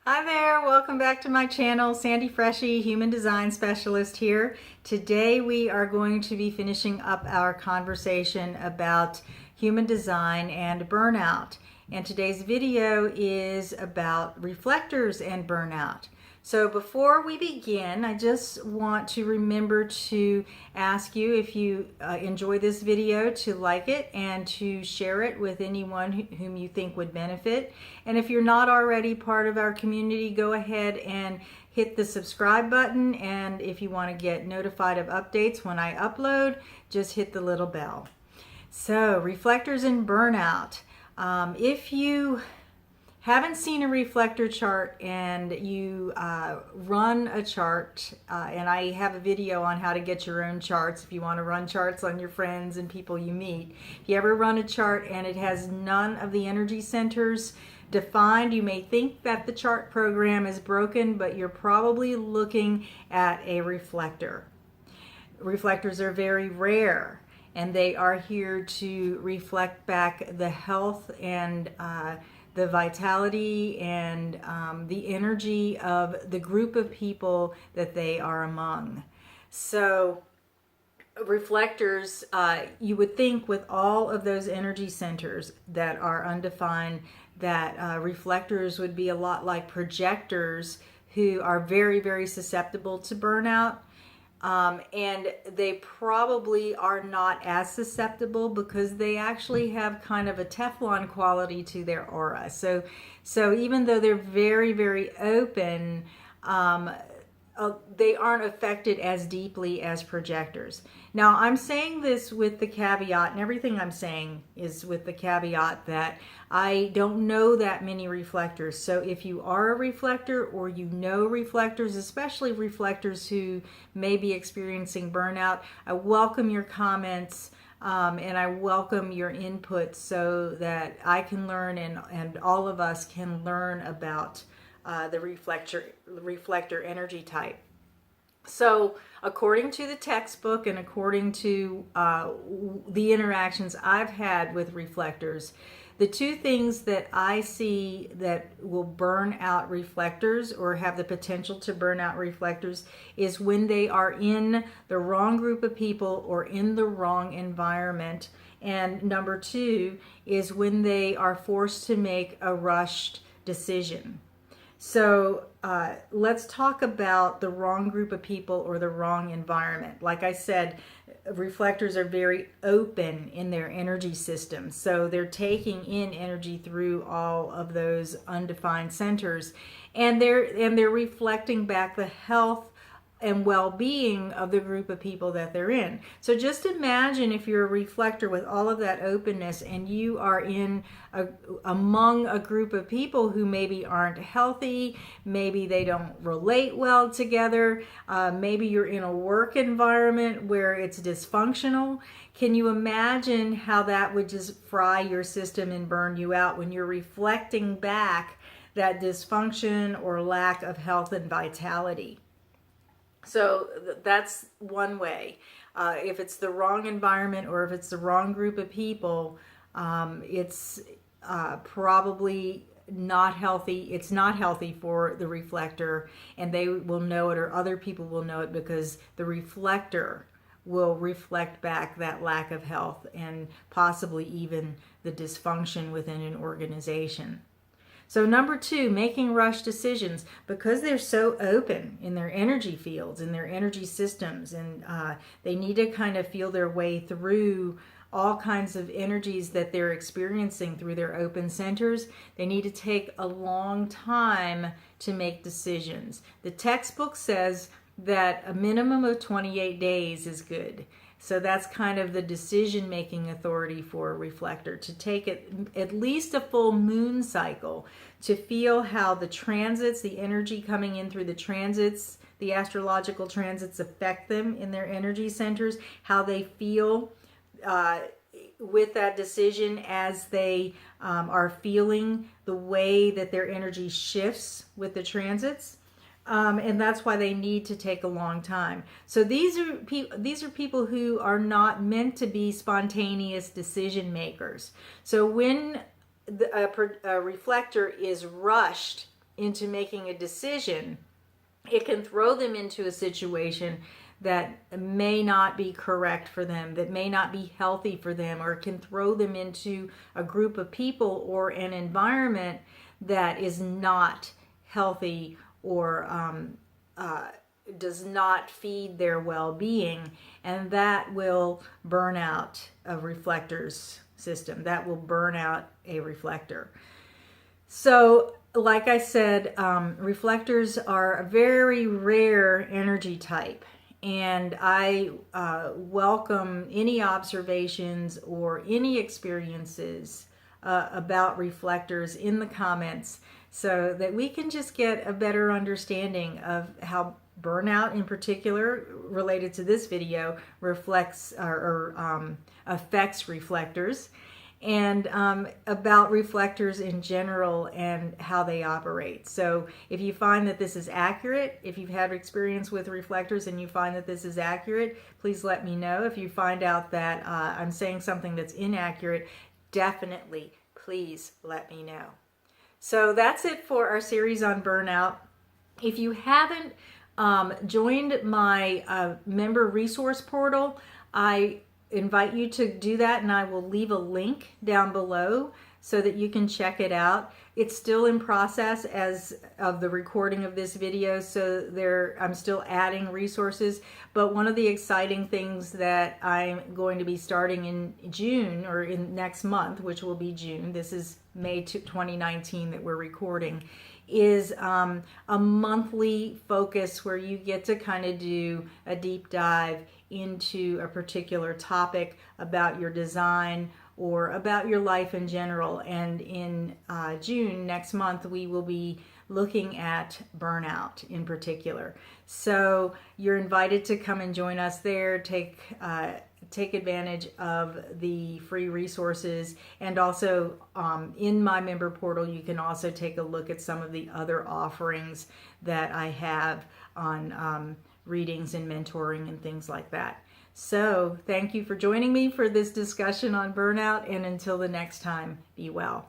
Hi there, welcome back to my channel. Sandy Freshy, Human Design Specialist here. Today we are going to be finishing up our conversation about human design and burnout. And today's video is about reflectors and burnout. So before we begin, I just want to remember to ask you, if you enjoy this video, to like it and to share it with anyone whom you think would benefit. And if you're not already part of our community, go ahead and hit the subscribe button. And if you want to get notified of updates when I upload, just hit the little bell. So, reflectors and burnout. If you haven't seen a reflector chart and you run a chart, and I have a video on how to get your own charts if you want to run charts on your friends and people you meet. If you ever run a chart and it has none of the energy centers defined, you may think that the chart program is broken, but you're probably looking at a reflector. Reflectors are very rare, and they are here to reflect back the health and the vitality and the energy of the group of people that they are among. So reflectors, you would think with all of those energy centers that are undefined, that reflectors would be a lot like projectors who are very, very susceptible to burnout. And they probably are not as susceptible because they actually have kind of a Teflon quality to their aura. So even though they're very, very open, they aren't affected as deeply as projectors. Now, I'm saying this with the caveat, and everything I'm saying is with the caveat that I don't know that many reflectors. So if you are a reflector or you know reflectors, especially reflectors who may be experiencing burnout, I welcome your comments. And I welcome your input so that I can learn and all of us can learn about the reflector energy type. So according to the textbook and according to the interactions I've had with reflectors, the two things that I see that will burn out reflectors or have the potential to burn out reflectors is when they are in the wrong group of people or in the wrong environment. And number two is when they are forced to make a rushed decision. So let's talk about the wrong group of people or the wrong environment. Like I said, reflectors are very open in their energy system. So they're taking in energy through all of those undefined centers, and they're reflecting back the health and well-being of the group of people that they're in. So just imagine if you're a reflector with all of that openness and you are among a group of people who maybe aren't healthy, maybe they don't relate well together, maybe you're in a work environment where it's dysfunctional. Can you imagine how that would just fry your system and burn you out when you're reflecting back that dysfunction or lack of health and vitality? So that's one way. If it's the wrong environment or if it's the wrong group of people, it's probably not healthy. It's not healthy for the reflector, and they will know it, or other people will know it, because the reflector will reflect back that lack of health and possibly even the dysfunction within an organization. So number two, making rush decisions, because they're so open in their energy fields, in their energy systems, and they need to kind of feel their way through all kinds of energies that they're experiencing through their open centers. They need to take a long time to make decisions. The textbook says that a minimum of 28 days is good. So that's kind of the decision-making authority for a reflector, to take it at least a full moon cycle to feel how the transits, the energy coming in through the transits, the astrological transits affect them in their energy centers, how they feel with that decision as they are feeling the way that their energy shifts with the transits. And that's why they need to take a long time. So these are people who are not meant to be spontaneous decision makers. So when a reflector is rushed into making a decision, it can throw them into a situation that may not be correct for them, that may not be healthy for them, or it can throw them into a group of people or an environment that is not healthy or does not feed their well-being, and that will burn out a reflector's system. That will burn out a reflector. So, like I said, reflectors are a very rare energy type, and I welcome any observations or any experiences about reflectors in the comments, so that we can just get a better understanding of how burnout in particular, related to this video, reflects or affects reflectors, and about reflectors in general and how they operate. So if you find that this is accurate, if you've had experience with reflectors and you find that this is accurate, please let me know. If you find out that I'm saying something that's inaccurate, definitely please let me know. So that's it for our series on burnout. If you haven't joined my member resource portal, I invite you to do that, and I will leave a link down below so that you can check it out. It's still in process as of the recording of this video, so I'm still adding resources. But one of the exciting things that I'm going to be starting in June, or in next month, which will be June, this is May 2019 that we're recording, is a monthly focus where you get to kind of do a deep dive into a particular topic about your design or about your life in general. And in June, next month, we will be looking at burnout in particular. So you're invited to come and join us there, take advantage of the free resources, and also in my member portal you can also take a look at some of the other offerings that I have on readings and mentoring and things like that. So thank you for joining me for this discussion on burnout, and until the next time, be well.